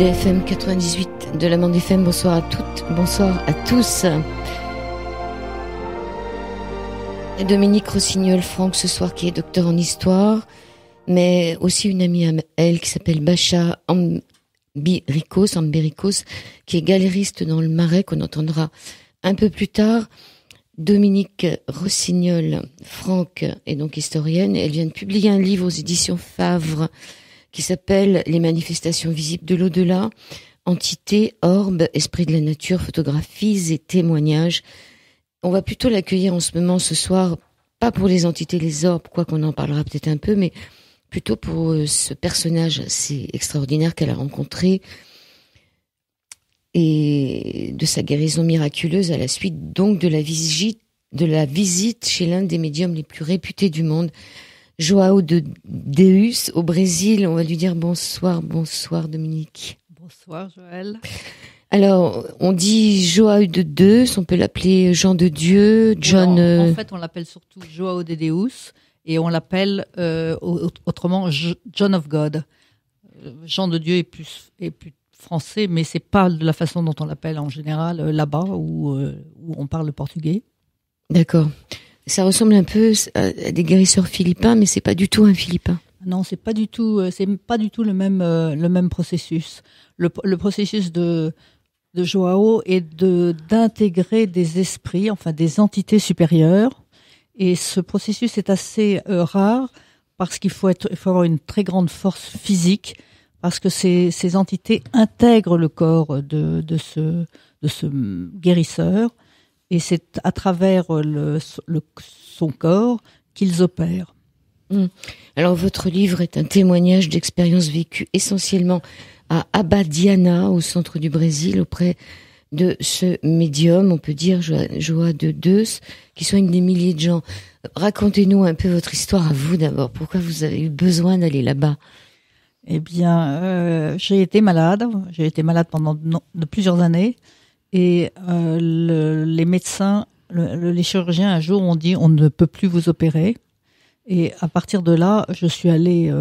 DFM 98 de la bande FM. Bonsoir à toutes, bonsoir à tous. Et Dominique Rossignol-Franck ce soir, qui est docteur en histoire, mais aussi une amie à elle qui s'appelle Bacha Ambéricos, qui est galériste dans le Marais, qu'on entendra un peu plus tard. Dominique Rossignol-Franck est donc historienne. Elle vient de publier un livre aux éditions Favre qui s'appelle « Les manifestations visibles de l'au-delà, entités, orbes, esprits de la nature, photographies et témoignages ». On va plutôt l'accueillir en ce moment, ce soir, pas pour les entités, les orbes, quoi qu'on en parlera peut-être un peu, mais plutôt pour ce personnage assez extraordinaire qu'elle a rencontré et de sa guérison miraculeuse à la suite donc de la visite chez l'un des médiums les plus réputés du monde, João de Deus, au Brésil. On va lui dire bonsoir Dominique. Bonsoir Joël. Alors, on dit João de Deus, on peut l'appeler Jean de Dieu, John... En fait, on l'appelle surtout João de Deus, et on l'appelle autrement John of God. Jean de Dieu est plus français, mais c'est pas de la façon dont on l'appelle en général là-bas, où on parle le portugais. D'accord. Ça ressemble un peu à des guérisseurs philippins, mais c'est pas du tout un philippin. Non, c'est pas du tout le même processus. Le processus de João est d'intégrer des esprits, enfin des entités supérieures. Et ce processus est assez rare parce qu'il faut avoir une très grande force physique, parce que ces entités intègrent le corps de ce guérisseur. Et c'est à travers son corps qu'ils opèrent. Alors, votre livre est un témoignage d'expériences vécues essentiellement à Abadiana, au centre du Brésil, auprès de ce médium, on peut dire, João de Deus, qui soigne des milliers de gens. Racontez-nous un peu votre histoire à vous d'abord. Pourquoi vous avez eu besoin d'aller là-bas ? Eh bien, j'ai été malade. J'ai été malade pendant de plusieurs années. Et les médecins, les chirurgiens, un jour, ont dit on ne peut plus vous opérer. Et à partir de là, je suis allée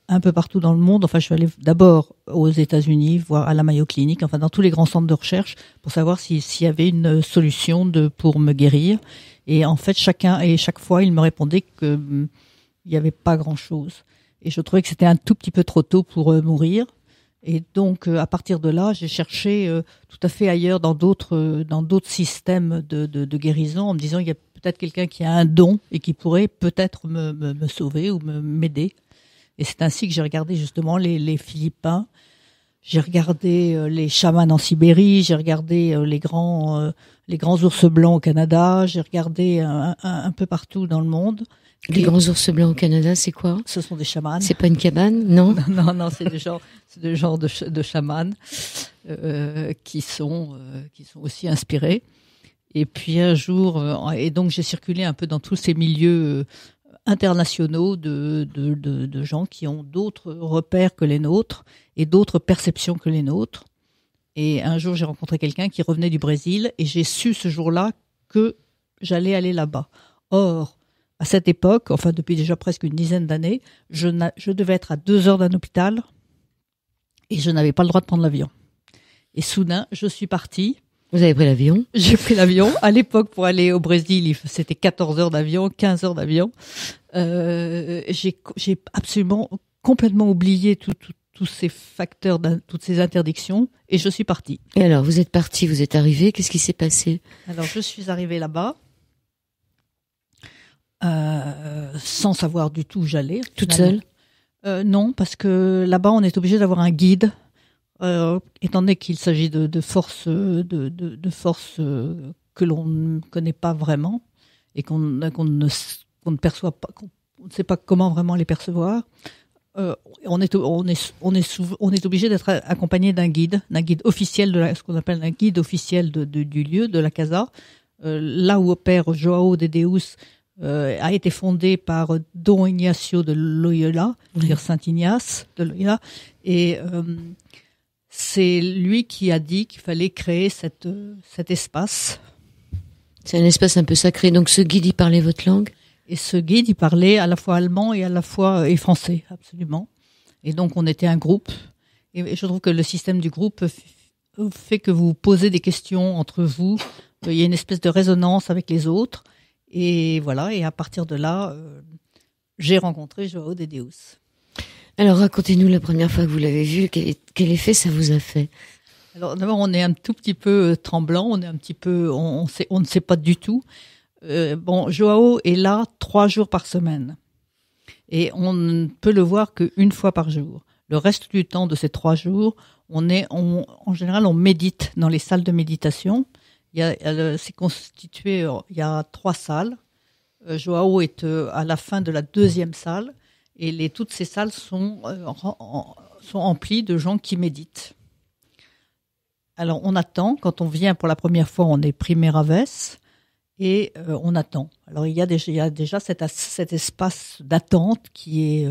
un peu partout dans le monde. Enfin, je suis allée d'abord aux États-Unis, voir à la Mayo Clinic, enfin dans tous les grands centres de recherche, pour savoir s'il y avait une solution pour me guérir. Et en fait, chaque fois, ils me répondaient que il n'y avait pas grand-chose. Et je trouvais que c'était un tout petit peu trop tôt pour mourir. Et donc, à partir de là, j'ai cherché tout à fait ailleurs dans d'autres systèmes de guérison, en me disant il y a peut-être quelqu'un qui a un don et qui pourrait peut-être me sauver ou m'aider. Et c'est ainsi que j'ai regardé justement les Philippins, j'ai regardé les chamans en Sibérie, j'ai regardé les grands ours blancs au Canada, j'ai regardé un peu partout dans le monde. Les grands ours blancs au Canada, c'est quoi ? Ce sont des chamans. C'est pas une cabane, non ? Non, c'est des genres de chamans qui sont aussi inspirés. Et puis un jour, et donc j'ai circulé un peu dans tous ces milieux internationaux de gens qui ont d'autres repères que les nôtres et d'autres perceptions que les nôtres. Et un jour, j'ai rencontré quelqu'un qui revenait du Brésil et j'ai su ce jour-là que j'allais aller là-bas. Or, à cette époque, enfin depuis déjà presque une dizaine d'années, je devais être à 2 heures d'un hôpital et je n'avais pas le droit de prendre l'avion. Et soudain, je suis partie. Vous avez pris l'avion ? J'ai pris l'avion. À l'époque, pour aller au Brésil, c'était 14 heures d'avion, 15 heures d'avion. J'ai absolument complètement oublié tous ces facteurs, toutes ces interdictions, et je suis partie. Et alors, vous êtes partie, vous êtes arrivée, qu'est-ce qui s'est passé ? Alors, je suis arrivée là-bas. Sans savoir du tout où j'allais. Toute seule ? Non, parce que là-bas, on est obligé d'avoir un guide, étant donné qu'il s'agit de forces que l'on ne connaît pas vraiment et qu'on ne perçoit pas, qu'on ne sait pas comment vraiment les percevoir. On est obligé d'être accompagné d'un guide officiel ce qu'on appelle un guide officiel du lieu, de la casa, là où opère João de Deus. A été fondé par Dom Ignacio de Loyola, c'est-à-dire Saint Ignace de Loyola, et c'est lui qui a dit qu'il fallait créer cet espace. C'est un espace un peu sacré, donc ce guide, il parlait votre langue ? Et ce guide, il parlait à la fois allemand et français, absolument. Et donc on était un groupe, Et je trouve que le système du groupe fait que vous posez des questions entre vous. Il y a une espèce de résonance avec les autres. Et voilà, et à partir de là, j'ai rencontré Joao de Deus. Alors racontez-nous la première fois que vous l'avez vu, quel effet ça vous a fait? Alors d'abord, on est un tout petit peu tremblant, on est un petit peu, on ne sait pas du tout. Joao est là 3 jours par semaine. Et on ne peut le voir qu'une fois par jour. Le reste du temps de ces 3 jours, en général, on médite dans les salles de méditation. C'est constitué, il y a 3 salles. Joao est à la fin de la 2e salle. Et toutes ces salles sont emplies de gens qui méditent. Alors, on attend. Quand on vient pour la première fois, on est primera vez. Et on attend. Alors, il y a déjà cet espace d'attente qui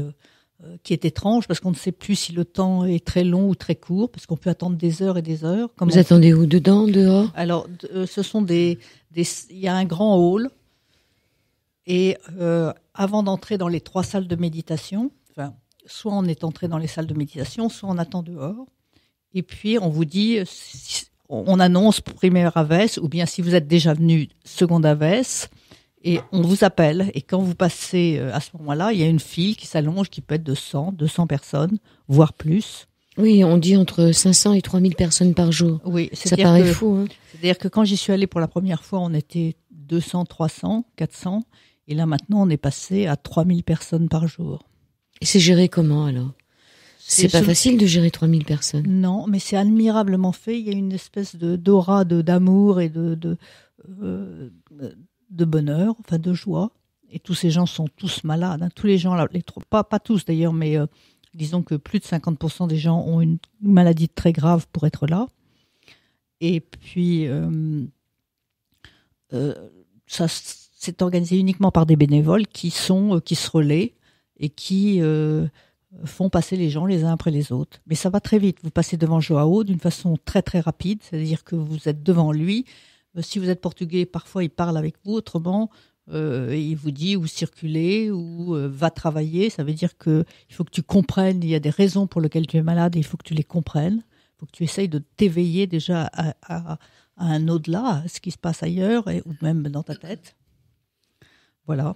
est étrange, parce qu'on ne sait plus si le temps est très long ou très court, parce qu'on peut attendre des heures et des heures. Vous attendez où? Dedans, dehors? Alors, ce sont il y a un grand hall. Et avant d'entrer dans les 3 salles de méditation, soit on est entré dans les salles de méditation, soit on attend dehors. Et puis, on vous dit, on annonce primera vez, ou bien si vous êtes déjà venu segunda vez, et on vous appelle. Et quand vous passez à ce moment-là, il y a une file qui s'allonge, qui peut être de 200 personnes, voire plus. Oui, on dit entre 500 et 3000 personnes par jour. Oui, ça paraît fou. Hein. C'est-à-dire que quand j'y suis allée pour la première fois, on était 200, 300, 400. Et là, maintenant, on est passé à 3000 personnes par jour. Et c'est géré comment, alors? C'est pas facile de gérer 3000 personnes. Non, mais c'est admirablement fait. Il y a une espèce d'aura d'amour et de bonheur, enfin de joie. Et tous ces gens sont tous malades. Hein. Tous les gens, pas tous d'ailleurs, mais disons que plus de 50% des gens ont une maladie très grave pour être là. Et puis, ça, c'est organisé uniquement par des bénévoles qui se relaient et qui font passer les gens les uns après les autres. Mais ça va très vite. Vous passez devant Joao d'une façon très très rapide, c'est-à-dire que vous êtes devant lui. Si vous êtes portugais, parfois il parle avec vous, autrement il vous dit ou circuler ou va travailler. Ça veut dire que il faut que tu comprennes, il y a des raisons pour lesquelles tu es malade et il faut que tu les comprennes. Il faut que tu essayes de t'éveiller déjà à un au-delà, à ce qui se passe ailleurs ou même dans ta tête. Voilà.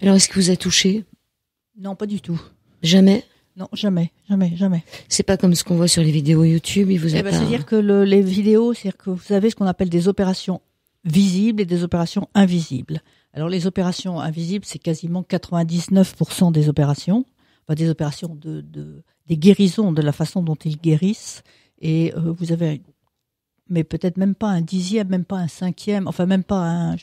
Alors, est-ce qu'il vous a touché? Non, pas du tout. Jamais? Non, jamais. C'est pas comme ce qu'on voit sur les vidéos YouTube, il vous a pas... C'est-à-dire que les vidéos, c'est-à-dire que vous avez ce qu'on appelle des opérations visibles et des opérations invisibles. Alors, les opérations invisibles, c'est quasiment 99% des opérations, enfin des opérations des guérisons, de la façon dont ils guérissent. Et vous avez, mais peut-être même pas un 10e, même pas un 5e, enfin même pas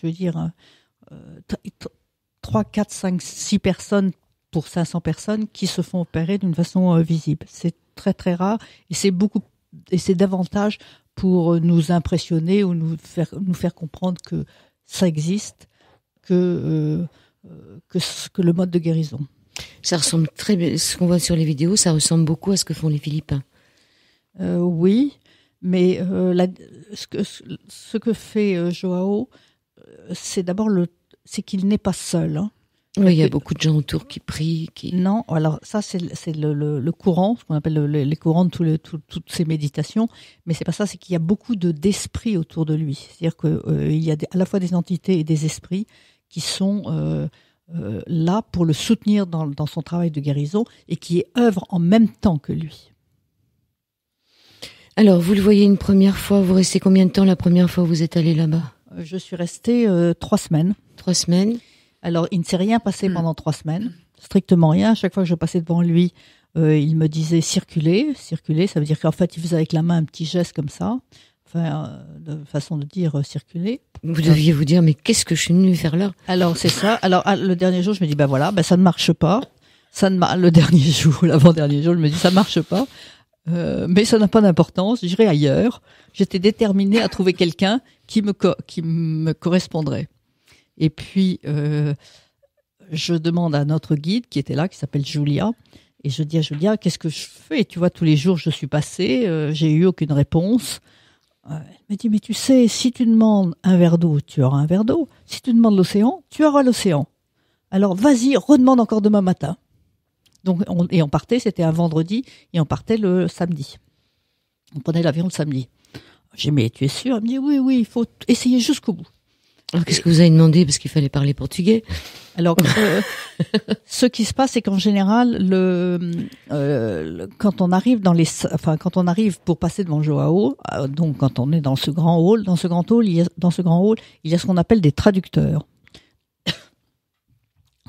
3, 4, 5, 6 personnes pour 500 personnes qui se font opérer d'une façon visible. C'est très très rare et c'est davantage pour nous impressionner ou nous faire comprendre que ça existe que le mode de guérison. Ça ressemble très bien, ce qu'on voit sur les vidéos, ça ressemble beaucoup à ce que font les Philippins. Oui, mais ce que fait Joao, c'est d'abord c'est qu'il n'est pas seul. Hein. Oui, il y a beaucoup de gens autour qui prient. Non, alors ça c'est le courant, ce qu'on appelle les courants de toutes ces méditations, mais c'est pas ça, c'est qu'il y a beaucoup d'esprits autour de lui. C'est-à-dire qu'il y a à la fois des entités et des esprits qui sont là pour le soutenir dans son travail de guérison et qui œuvrent en même temps que lui. Alors, vous le voyez une première fois, vous restez combien de temps la première fois où vous êtes allé là-bas? Je suis restée 3 semaines. 3 semaines. Alors, il ne s'est rien passé pendant 3 semaines, strictement rien. À chaque fois que je passais devant lui, il me disait circuler. Circuler, ça veut dire qu'en fait, il faisait avec la main un petit geste comme ça, enfin, de façon de dire circuler. Vous deviez vous dire, mais qu'est-ce que je suis venue faire là? Alors, c'est ça. Alors, le dernier jour, je me dis, ça ne marche pas. Le dernier jour, l'avant-dernier jour, je me dis, ça ne marche pas. Mais ça n'a pas d'importance, j'irai ailleurs. J'étais déterminée à trouver quelqu'un qui me correspondrait. Et puis, je demande à notre guide qui était là, qui s'appelle Julia, et je dis à Julia, qu'est-ce que je fais? Tu vois, tous les jours, je suis passée, j'ai eu aucune réponse. Elle me dit, mais tu sais, si tu demandes un verre d'eau, tu auras un verre d'eau. Si tu demandes l'océan, tu auras l'océan. Alors, vas-y, redemande encore demain matin. Donc, on partait, c'était un vendredi, et on partait le samedi. On prenait l'avion le samedi. J'ai dit, mais tu es sûr? Elle me dit, oui, il faut essayer jusqu'au bout. Alors, qu'est-ce que vous avez demandé? Parce qu'il fallait parler portugais. Alors, ce qui se passe, c'est qu'en général, quand on arrive quand on arrive pour passer devant Joao, donc quand on est dans ce grand hall, il y a ce qu'on appelle des traducteurs.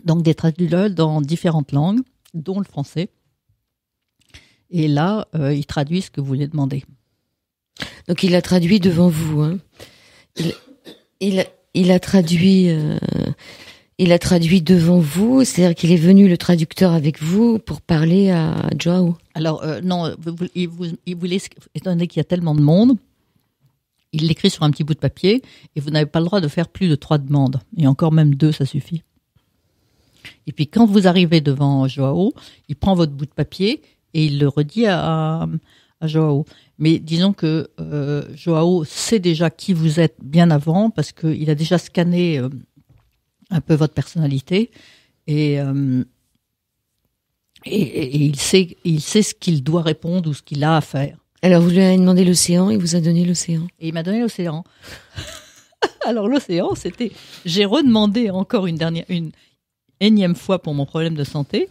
Donc, des traducteurs dans différentes langues, dont le français. Et là, ils traduisent ce que vous voulez demander. Donc, il a traduit devant vous, hein. Il a traduit devant vous, c'est-à-dire qu'il est venu le traducteur avec vous pour parler à Joao. Alors non, il voulait, étant donné qu'il y a tellement de monde, il l'écrit sur un petit bout de papier et vous n'avez pas le droit de faire plus de 3 demandes. Et encore même 2, ça suffit. Et puis quand vous arrivez devant Joao, il prend votre bout de papier et il le redit à Joao. Mais disons que Joao sait déjà qui vous êtes bien avant parce qu'il a déjà scanné un peu votre personnalité et il sait ce qu'il doit répondre ou ce qu'il a à faire. Alors vous lui avez demandé l'océan, il vous a donné l'océan. Et il m'a donné l'océan. Alors l'océan, c'était, j'ai redemandé encore une énième fois pour mon problème de santé.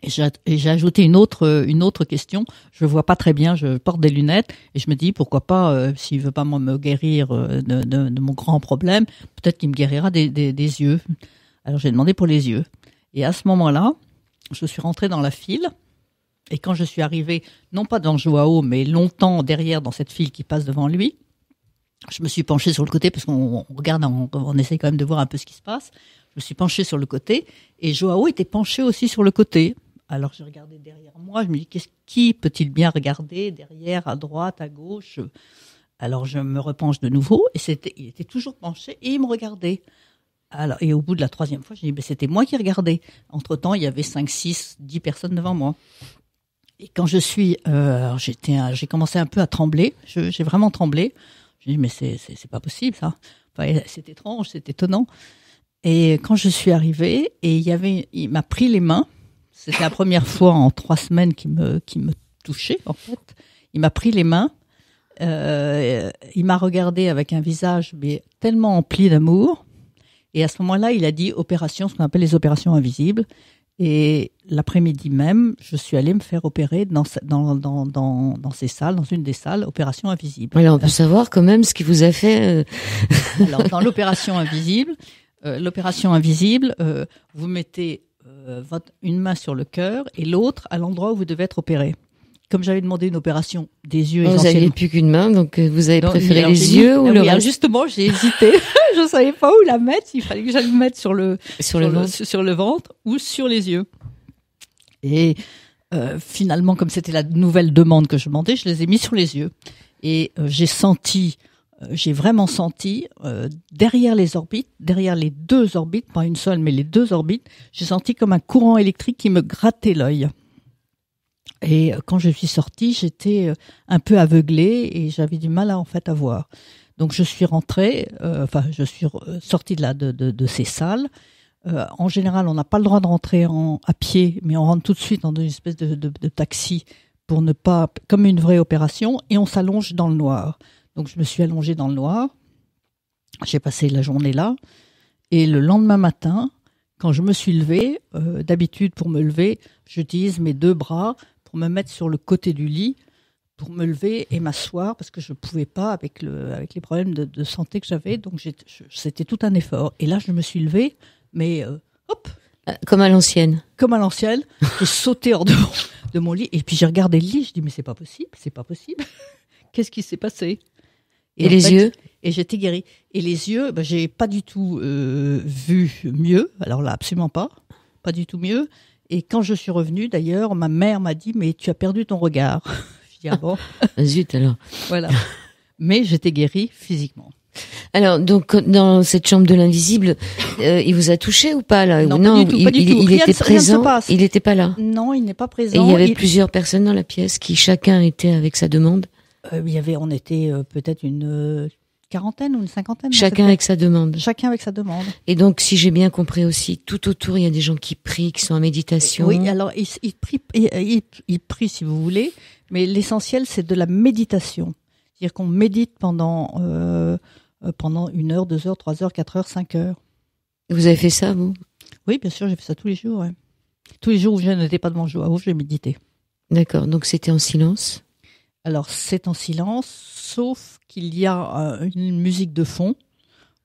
Et j'ai ajouté une autre question. Je vois pas très bien, je porte des lunettes et je me dis pourquoi pas, s'il veut pas me guérir de mon grand problème, peut-être qu'il me guérira des yeux. Alors j'ai demandé pour les yeux. Et à ce moment-là, je suis rentrée dans la file et quand je suis arrivée, non pas dans Joao, mais longtemps derrière dans cette file qui passe devant lui, je me suis penchée sur le côté parce qu'on regarde, on essaie quand même de voir un peu ce qui se passe. Je me suis penchée sur le côté et Joao était penché aussi sur le côté. Alors j'ai regardé derrière moi, je me dis qui peut-il bien regarder derrière, à droite, à gauche. Alors je me repenche de nouveau et il était toujours penché et il me regardait. Alors, et au bout de la 3e fois, j'ai dit c'était moi qui regardais. Entre-temps, il y avait 5, 6, 10 personnes devant moi. Et quand je suis, j'ai commencé un peu à trembler. J'ai vraiment tremblé. J'ai dit mais c'est pas possible ça. Enfin, c'est étrange, c'est étonnant. Et quand je suis arrivée, et il m'a pris les mains. C'était la première fois en 3 semaines qu'il me touchait, en fait. Il m'a pris les mains. Il m'a regardé avec un visage mais tellement empli d'amour. Et à ce moment-là, il a dit opération, ce qu'on appelle les opérations invisibles. Et l'après-midi même, je suis allée me faire opérer dans ces salles, dans une des salles, opération invisible. Alors, on peut savoir quand même ce qui vous a fait. Alors, dans l'opération invisible, vous mettez une main sur le cœur et l'autre à l'endroit où vous devez être opéré. Comme j'avais demandé une opération des yeux essentiellement. Vous n'aviez plus qu'une main, donc vous avez préféré les yeux ou le reste? Justement, j'ai hésité. Je ne savais pas où la mettre. Il fallait que j'aille le mettre sur le ventre ou sur les yeux. Et finalement, comme c'était la nouvelle demande que je demandais, je les ai mis sur les yeux. Et j'ai vraiment senti derrière les orbites, derrière les 2 orbites, pas une seule, mais les 2 orbites, j'ai senti comme un courant électrique qui me grattait l'œil. Et quand je suis sortie, j'étais un peu aveuglée et j'avais du mal à voir. Donc je suis rentrée, je suis sortie de ces salles. En général, on n'a pas le droit de rentrer à pied, mais on rentre tout de suite dans une espèce de taxi pour ne pas, comme une vraie opération, et on s'allonge dans le noir. Donc je me suis allongée dans le noir. J'ai passé la journée là. Et le lendemain matin, quand je me suis levée, d'habitude pour me lever, j'utilise mes 2 bras pour me mettre sur le côté du lit, pour me lever et m'asseoir, parce que je ne pouvais pas avec les problèmes de santé que j'avais. Donc c'était tout un effort. Et là, je me suis levée, mais hop. Comme à l'ancienne. Comme à l'ancienne. J'ai sauté hors de mon lit. Et puis j'ai regardé le lit, je dis mais c'est pas possible. Qu'est-ce qui s'est passé? Et les yeux? Et j'étais guérie. Et les yeux, j'ai pas du tout vu mieux. Alors là, absolument pas du tout mieux. Et quand je suis revenue, d'ailleurs, ma mère m'a dit mais tu as perdu ton regard. Je dis ah bon. Zut alors. Voilà. Mais j'étais guérie physiquement. Alors donc dans cette chambre de l'invisible, il vous a touché ou pas là? Non, pas du tout. Il était présent. Il n'était pas là. Non, il n'est pas présent. Et il y avait plusieurs personnes dans la pièce qui chacun était avec sa demande. On était peut-être une quarantaine ou une cinquantaine. Chacun avec sa demande. Chacun avec sa demande. Et donc, si j'ai bien compris aussi, tout autour, il y a des gens qui prient, qui sont en méditation. Oui, alors ils prient si vous voulez, mais l'essentiel c'est de la méditation. C'est-à-dire qu'on médite pendant 1 heure, 2 heures, 3 heures, 4 heures, 5 heures. Vous avez fait ça, vous? Oui, bien sûr, j'ai fait ça tous les jours. Ouais. Tous les jours où je n'étais pas devant Joao, j'ai médité. D'accord, donc c'était en silence? Alors c'est en silence, sauf qu'il y a une musique de fond.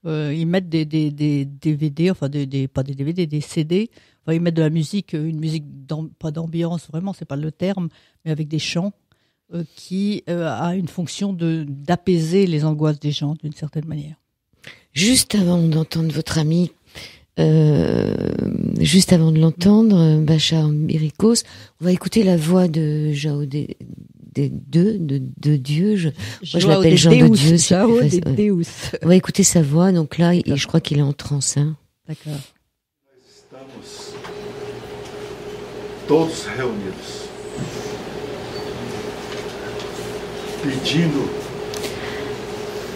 Ils mettent des DVD, enfin pas des DVD, des CD. Enfin, ils mettent de la musique, une musique pas d'ambiance, vraiment, c'est pas le terme, mais avec des chants qui a une fonction d'apaiser les angoisses des gens d'une certaine manière. Juste avant d'entendre votre ami, juste avant de l'entendre, Bachar Mbirikos, on va écouter la voix de Joao de Dieu. Moi, je l'appelle Jean de Dieu. Joao de Deus. On va écouter sa voix. Donc là, je crois qu'il est en transe. Hein. D'accord. Estamos todos reunidos, pedindo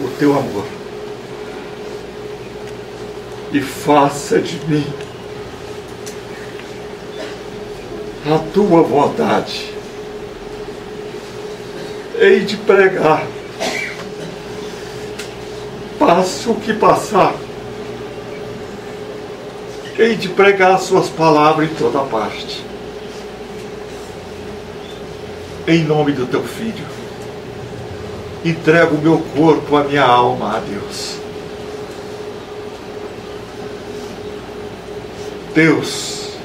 o teu amor. E faça de mim a tua vontade. Hei de pregar, passe o que passar. Hei de pregar suas palavras em toda parte. Em nome do teu Filho, entrego o meu corpo, a minha alma a Deus. Deus,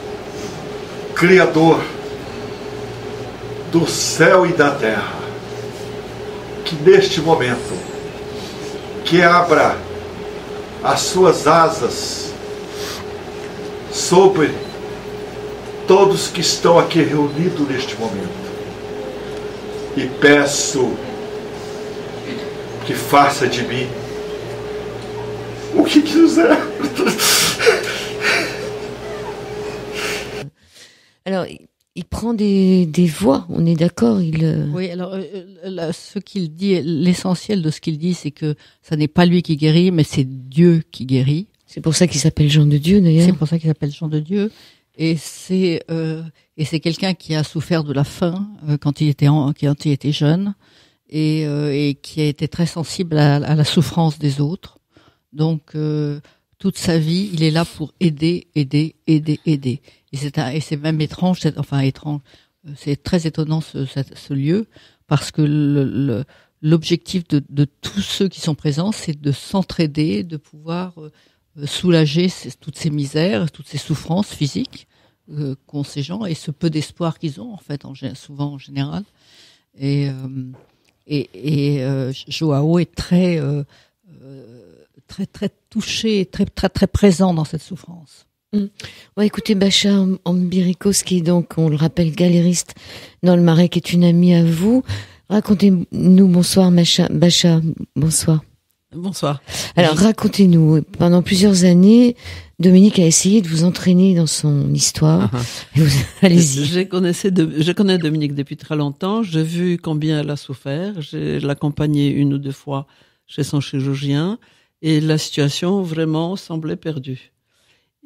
Criador do céu e da terra, que neste momento, que abra as suas asas sobre todos que estão aqui reunidos neste momento. E peço que faça de mim o que quiser. Alors, il prend des voix, on est d'accord. Oui, alors ce qu'il dit, l'essentiel de ce qu'il dit, c'est que ça n'est pas lui qui guérit, mais c'est Dieu qui guérit. C'est pour ça qu'il s'appelle Jean de Dieu, d'ailleurs. C'est pour ça qu'il s'appelle Jean de Dieu. Et c'est quelqu'un qui a souffert de la faim quand il était jeune et qui a été très sensible à la souffrance des autres. Donc toute sa vie, il est là pour aider. Et c'est même étrange, c'est très étonnant ce lieu, parce que l'objectif de tous ceux qui sont présents, c'est de s'entraider, de pouvoir soulager toutes ces misères, toutes ces souffrances physiques qu'ont ces gens, et ce peu d'espoir qu'ils ont, en fait, souvent en général. Et Joao est très touché, très présent dans cette souffrance. On va écouter Bachar Mbirikos, qui est donc, on le rappelle, galériste dans le Marais, qui est une amie à vous. Racontez-nous, bonsoir Bachar, bonsoir. Bonsoir. Alors racontez-nous, pendant plusieurs années, Dominique a essayé de vous entraîner dans son histoire. Allez-y. Je connais Dominique depuis très longtemps, j'ai vu combien elle a souffert, j'ai l'accompagnée 1 ou 2 fois chez son chirurgien, et la situation vraiment semblait perdue.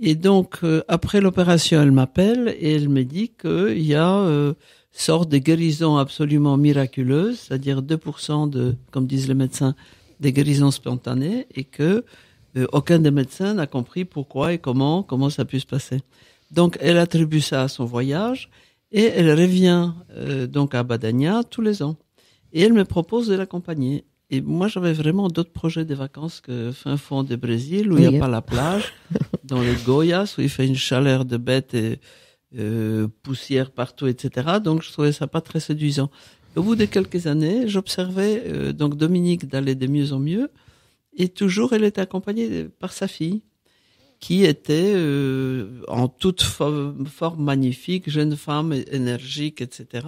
Et donc, après l'opération, elle m'appelle et elle me dit qu'il y a sorte de guérison absolument miraculeuse, c'est-à-dire 2% comme disent les médecins, des guérisons spontanées, et que aucun des médecins n'a compris pourquoi et comment ça a pu se passer. Donc, elle attribue ça à son voyage et elle revient donc à Badania tous les ans. Et elle me propose de l'accompagner. Et moi, j'avais vraiment d'autres projets de vacances que fin fond du Brésil, où il n'y a pas la plage, dans les Goiás, où il fait une chaleur de bête et poussière partout, etc. Donc, je trouvais ça pas très séduisant. Au bout de quelques années, j'observais donc Dominique d'aller de mieux en mieux, et toujours elle était accompagnée par sa fille, qui était en toute forme magnifique, jeune femme, énergique, etc.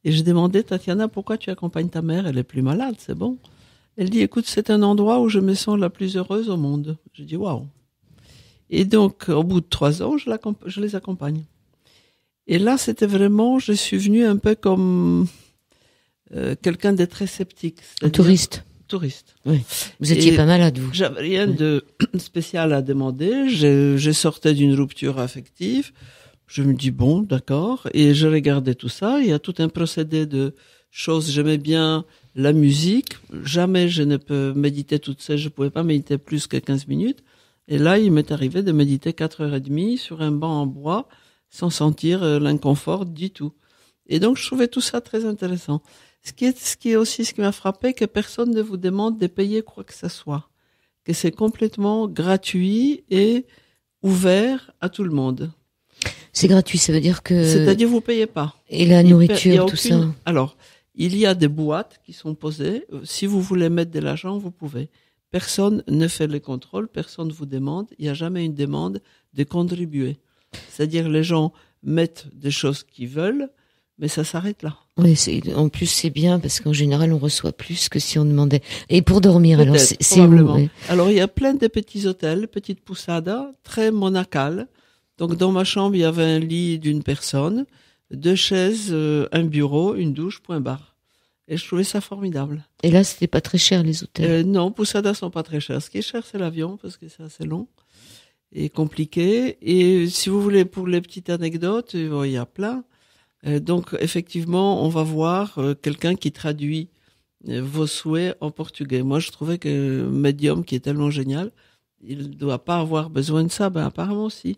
Et je demandais, Tatiana, pourquoi tu accompagnes ta mère? Elle est plus malade, c'est bon. Elle dit, écoute, c'est un endroit où je me sens la plus heureuse au monde. Je dis, waouh. Et donc, au bout de 3 ans, je les accompagne. Et là, c'était vraiment, je suis venue un peu comme quelqu'un de très sceptique. Un touriste. touriste. Oui. Vous étiez Et pas malade, vous. J'avais rien de spécial à demander. Je sortais d'une rupture affective. Je me dis bon, d'accord. Et je regardais tout ça. Il y a tout un procédé de choses. J'aimais bien la musique. Jamais je ne peux méditer toute seule. Je pouvais pas méditer plus que 15 minutes. Et là, il m'est arrivé de méditer 4h30 sur un banc en bois sans sentir l'inconfort du tout. Et donc, je trouvais tout ça très intéressant. Ce qui est aussi ce qui m'a frappé, que personne ne vous demande de payer quoi que ce soit. Que c'est complètement gratuit et ouvert à tout le monde. C'est gratuit, ça veut dire que... C'est-à-dire, vous payez pas. Et la Il y nourriture, a tout ça. Alors, il y a des boîtes qui sont posées. Si vous voulez mettre de l'argent, vous pouvez. Personne ne fait les contrôles, personne ne vous demande. Il n'y a jamais une demande de contribuer. C'est-à-dire, les gens mettent des choses qu'ils veulent, mais ça s'arrête là. Oui, en plus, c'est bien parce qu'en général, on reçoit plus que si on demandait. Et pour dormir, alors, c'est où? Oui. Alors, il y a plein de petits hôtels, petites poussadas, très monacales. Donc, dans ma chambre, il y avait un lit d'une personne, 2 chaises, un bureau, une douche, point barre. Et je trouvais ça formidable. Et là, c'était pas très cher, les hôtels? Non, poussadas sont pas très chers. Ce qui est cher, c'est l'avion, parce que c'est assez long et compliqué. Et si vous voulez, pour les petites anecdotes, il y a plein. Donc, effectivement, on va voir quelqu'un qui traduit vos souhaits en portugais. Moi, je trouvais que Medium, qui est tellement génial, il ne doit pas avoir besoin de ça. Ben, apparemment, si.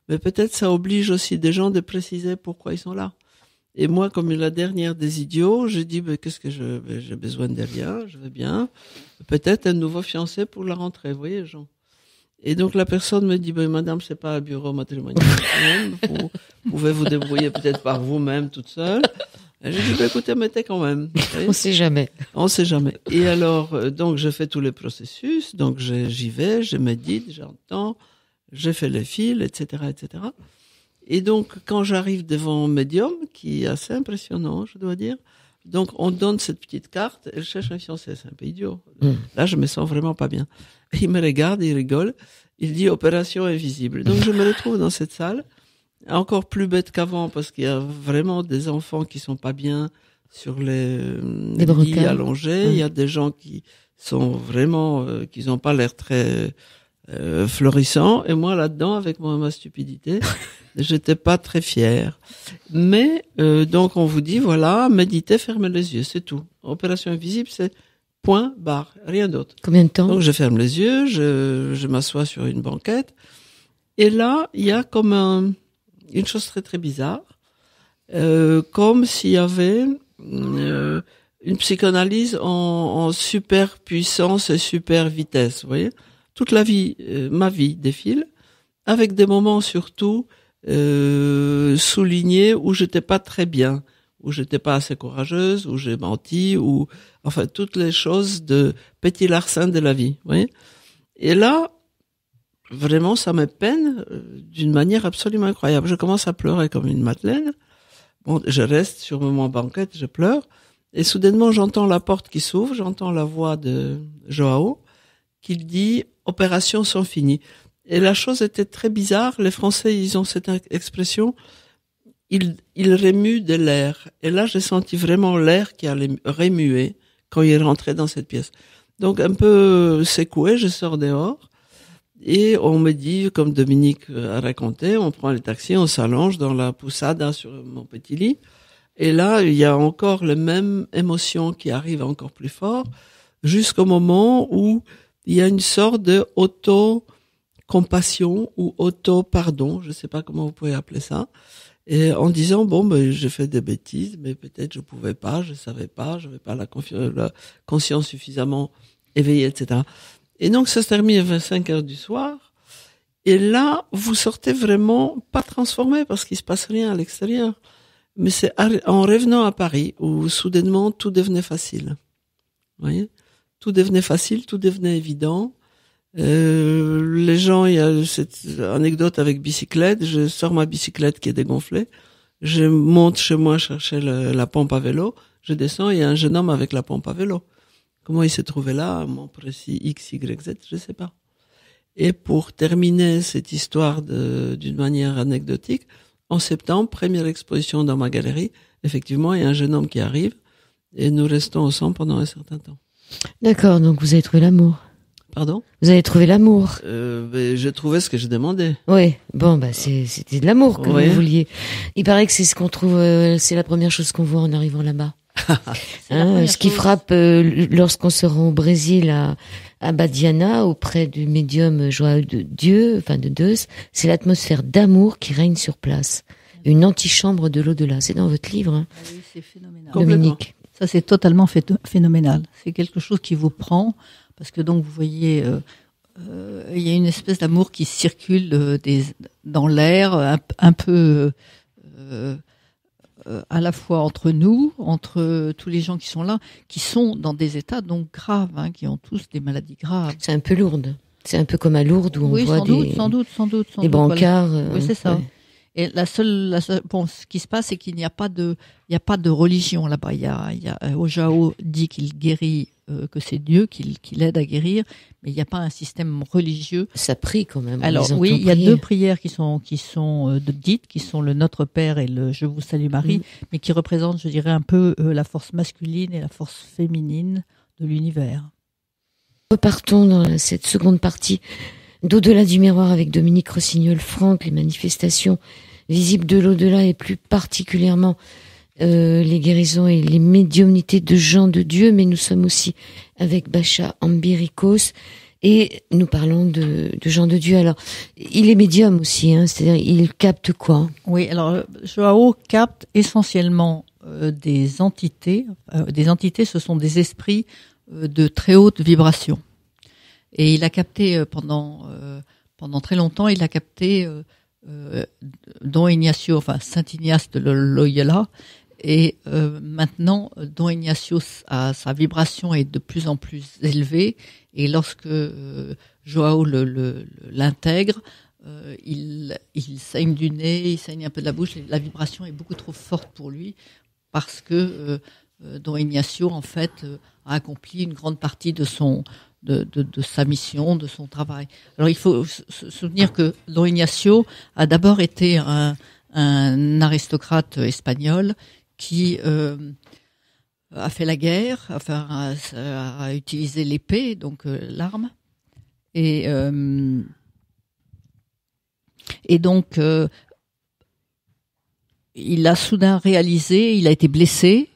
Mais peut-être ça oblige aussi des gens de préciser pourquoi ils sont là. Et moi, comme la dernière des idiots, j'ai dit, qu'est-ce que j'ai besoin de rien, je vais bien. Peut-être un nouveau fiancé pour la rentrée, vous voyez, Jean. Et donc la personne me dit, madame, c'est pas un bureau matrimonial. Vous pouvez vous débrouiller peut-être par vous-même, toute seule. Et j'ai dit, écoutez, mettez quand même. On sait jamais. On sait jamais. Et alors, donc, je fais tous les processus. Donc, j'y vais, je médite, j'entends, je fais les fils, etc., etc. Et donc, quand j'arrive devant Medium, qui est assez impressionnant, je dois dire, donc on donne cette petite carte, elle cherche un fiancé, c'est un peu idiot. Là, je me sens vraiment pas bien. Il me regarde, il rigole, il dit opération invisible. Donc, je me retrouve dans cette salle, encore plus bête qu'avant, parce qu'il y a vraiment des enfants qui sont pas bien sur les lits allongés. Il y a des gens qui sont vraiment, qui n'ont pas l'air très florissants. Et moi, là-dedans, avec ma stupidité, j'étais pas très fière. Mais donc on vous dit voilà, méditez, fermez les yeux, c'est tout. Opération invisible, c'est point barre, rien d'autre. Combien de temps? Donc je ferme les yeux, je m'assois sur une banquette, et là il y a comme une chose très très bizarre, comme s'il y avait une psychanalyse en super puissance et super vitesse. Vous voyez, toute la vie, ma vie défile, avec des moments surtout souligné où j'étais pas très bien, où j'étais pas assez courageuse, où j'ai menti, ou enfin toutes les choses de petit larcin de la vie, vous voyez. Et là, vraiment, ça me peine d'une manière absolument incroyable. Je commence à pleurer comme une madeleine. Bon, je reste sur mon banquette, je pleure, et soudainement j'entends la porte qui s'ouvre, j'entends la voix de Joao qui dit opérations sont finies. Et la chose était très bizarre. Les Français, ils ont cette expression, ils remuent de l'air. Et là, j'ai senti vraiment l'air qui allait remuer quand il rentrait dans cette pièce. Donc, un peu secoué, je sors dehors. Et on me dit, comme Dominique a raconté, on prend les taxis, on s'allonge dans la poussada sur mon petit lit. Et là, il y a encore les mêmes émotions qui arrivent encore plus fort, jusqu'au moment où il y a une sorte de compassion ou auto-pardon, je sais pas comment vous pouvez appeler ça, et en disant, j'ai fait des bêtises, mais peut-être je pouvais pas, je savais pas, j'avais pas la conscience suffisamment éveillée, etc. Et donc, ça se termine à 5h du soir, et là, vous sortez vraiment pas transformé, parce qu'il se passe rien à l'extérieur. Mais c'est en revenant à Paris, où soudainement, tout devenait facile. Vous voyez? Tout devenait facile, tout devenait évident. Les gens, il y a cette anecdote avec bicyclette, je sors ma bicyclette qui est dégonflée, je monte chez moi chercher la pompe à vélo, je descends, il y a un jeune homme avec la pompe à vélo. Comment il s'est trouvé là, à mon précis X, Y, Z, je sais pas. Et pour terminer cette histoire d'une manière anecdotique, en septembre, première exposition dans ma galerie, effectivement, il y a un jeune homme qui arrive, et nous restons ensemble pendant un certain temps. D'accord, donc vous avez trouvé l'amour. Pardon? Vous avez trouvé l'amour. J'ai trouvé ce que je demandais. Oui, bon, c'était de l'amour que Oui. vous vouliez. Il paraît que c'est ce qu'on trouve, c'est la première chose qu'on voit en arrivant là-bas. Ce qui frappe lorsqu'on se rend au Brésil à Badiana, auprès du médium João de Dieu, enfin de Deus, c'est l'atmosphère d'amour qui règne sur place. Une antichambre de l'au-delà. C'est dans votre livre, hein, Oui, c'est phénoménal. Dominique. Ça, c'est totalement phénoménal. C'est quelque chose qui vous prend, parce que donc, vous voyez, il y a une espèce d'amour qui circule dans l'air, un peu à la fois entre nous, entre tous les gens qui sont là, qui sont dans des états donc graves, hein, qui ont tous des maladies graves. C'est un peu Lourdes. C'est un peu comme à Lourdes où on voit sans doute. des brancards. Oui, c'est ça. Ouais. Et la seule, bon, ce qui se passe, c'est qu'il n'y a pas de religion là-bas. Ojao dit qu'il guérit, que c'est Dieu qui l'aide à guérir, mais il n'y a pas un système religieux. Ça prie quand même. Alors oui, il y a deux prières qui sont dites, qui sont le Notre Père et le Je vous salue Marie, mais qui représentent, je dirais, un peu la force masculine et la force féminine de l'univers. Repartons dans cette seconde partie d'Au-delà du miroir avec Dominique Rossignol, Franck, les manifestations visibles de l'au-delà et plus particulièrement les guérisons et les médiumnités de gens de Dieu, mais nous sommes aussi avec Bacha Ambirikos et nous parlons de gens de Dieu. Alors, il est médium aussi, hein, c'est-à-dire il capte quoi? Oui, alors Joao capte essentiellement des entités. Des entités, ce sont des esprits de très haute vibration. Et il a capté pendant très longtemps, il a capté Don Ignacio, enfin Saint Ignace de Loyola, et maintenant Don Ignacio, sa vibration est de plus en plus élevée, et lorsque Joao l'intègre, il saigne du nez, il saigne un peu de la bouche, la vibration est beaucoup trop forte pour lui, parce que Don Ignacio, en fait, a accompli une grande partie de sa mission, de son travail. Alors il faut se souvenir que Don Ignacio a d'abord été un aristocrate espagnol qui a fait la guerre, enfin a utilisé l'épée, donc l'arme, et donc il a soudain réalisé, il a été blessé,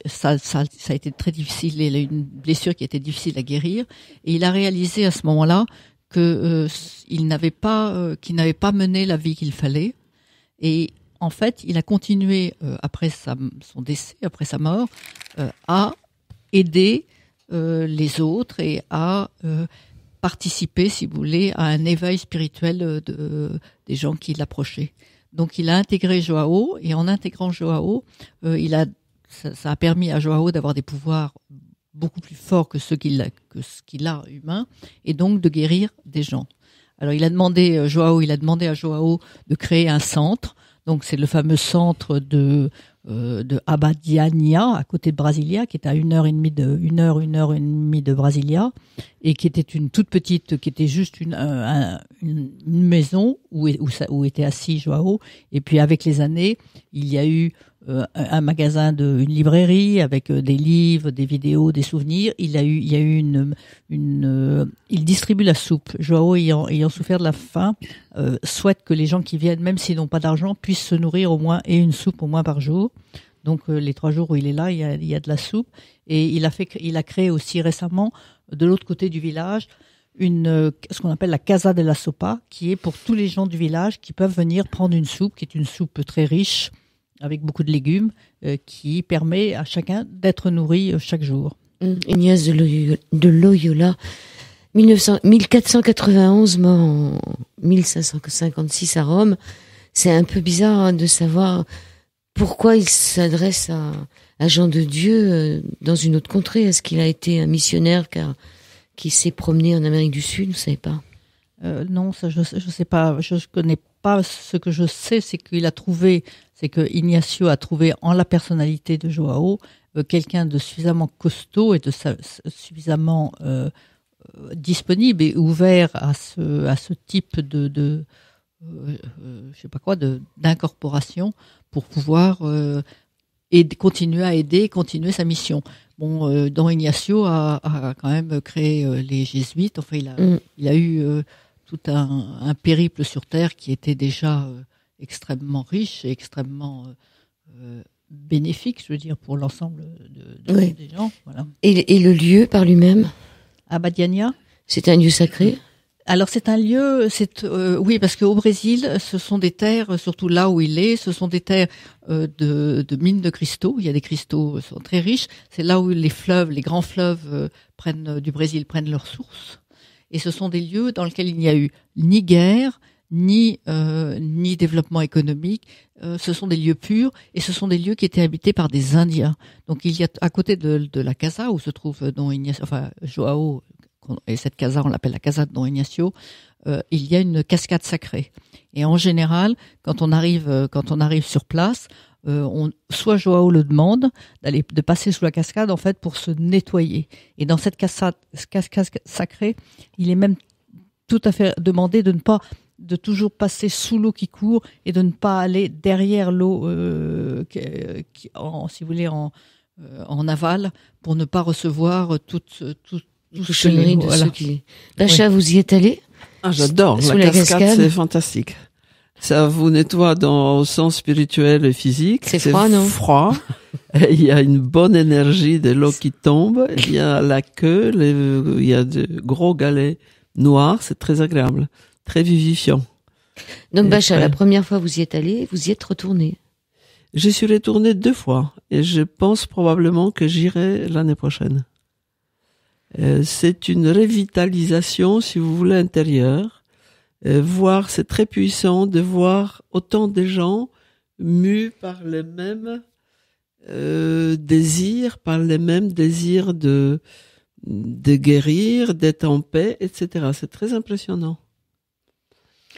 ça a été très difficile, il a eu une blessure qui était difficile à guérir, et il a réalisé à ce moment-là que qu'il n'avait pas mené la vie qu'il fallait, et en fait, il a continué après son décès, après sa mort, à aider les autres et à participer, si vous voulez, à un éveil spirituel des gens qui l'approchaient. Donc il a intégré Joao, et en intégrant Joao, ça a permis à Joao d'avoir des pouvoirs beaucoup plus forts que ce qu'il a humain, et donc de guérir des gens. Alors il a demandé à Joao de créer un centre. Donc c'est le fameux centre de Abadiania, à côté de Brasilia, qui est à une heure et demie de Brasilia, et qui était une toute petite, qui était juste une maison où était assis Joao. Et puis avec les années, il y a eu un magasin, une librairie avec des livres, des vidéos, des souvenirs. Il y a eu il distribue la soupe. Joao, ayant souffert de la faim, souhaite que les gens qui viennent, même s'ils n'ont pas d'argent, puissent se nourrir au moins, et une soupe au moins par jour. Donc les 3 jours où il est là, il y a de la soupe. Et il a créé aussi récemment, de l'autre côté du village, ce qu'on appelle la Casa de la Sopa, qui est pour tous les gens du village qui peuvent venir prendre une soupe, qui est une soupe très riche, avec beaucoup de légumes, qui permet à chacun d'être nourri chaque jour. Ignace de Loyola, 1491, mort en 1556 à Rome. C'est un peu bizarre de savoir pourquoi il s'adresse à Jean de Dieu dans une autre contrée. Est-ce qu'il a été un missionnaire qui s'est promené en Amérique du Sud? Vous ne savez pas? Non, ça je sais pas. Je connais pas. Ce que je sais, c'est que Ignacio a trouvé en la personnalité de Joao quelqu'un de suffisamment costaud et de suffisamment disponible et ouvert à ce type de je sais pas quoi, d'incorporation pour pouvoir et continuer à aider, continuer sa mission. Bon, Don Ignacio a quand même créé les jésuites. Enfin, il a eu tout un périple sur Terre qui était déjà extrêmement riche et extrêmement bénéfique, je veux dire, pour l'ensemble des gens. Voilà. Et le lieu par lui-même, Abadiânia, c'est un lieu sacré? Alors c'est un lieu, oui, parce qu'au Brésil, ce sont des terres, surtout là où il est, ce sont des terres de mines de cristaux. Il y a des cristaux sont très riches. C'est là où les grands fleuves du Brésil prennent leur source. Et ce sont des lieux dans lesquels il n'y a eu ni guerre, ni développement économique. Ce sont des lieux purs et ce sont des lieux qui étaient habités par des Indiens. Donc il y a à côté de la casa où se trouve Don Ignacio, enfin Joao. Et cette casa, on l'appelle la casa de Don Ignacio, il y a une cascade sacrée. Et en général, quand on arrive sur place, soit Joao le demande de passer sous la cascade en fait pour se nettoyer. Et dans cette cascade sacrée, il est même tout à fait demandé de toujours passer sous l'eau qui court et de ne pas aller derrière l'eau, si vous voulez, en aval, pour ne pas recevoir toute conneries de ceux qui... Pacha, vous y êtes allé? Ah, j'adore. La cascade, c'est fantastique. Ça vous nettoie au sens spirituel et physique. C'est froid, non? Froid. Il y a une bonne énergie de l'eau qui tombe. Il y a la queue, il y a de gros galets noirs. C'est très agréable. Très vivifiant. Donc, Pacha, la première fois vous y êtes allé, vous y êtes retourné? Je suis retourné 2 fois. Et je pense probablement que j'irai l'année prochaine. C'est une revitalisation, si vous voulez, intérieure. C'est très puissant de voir autant de gens mus par les mêmes désirs, de guérir, d'être en paix, etc. C'est très impressionnant.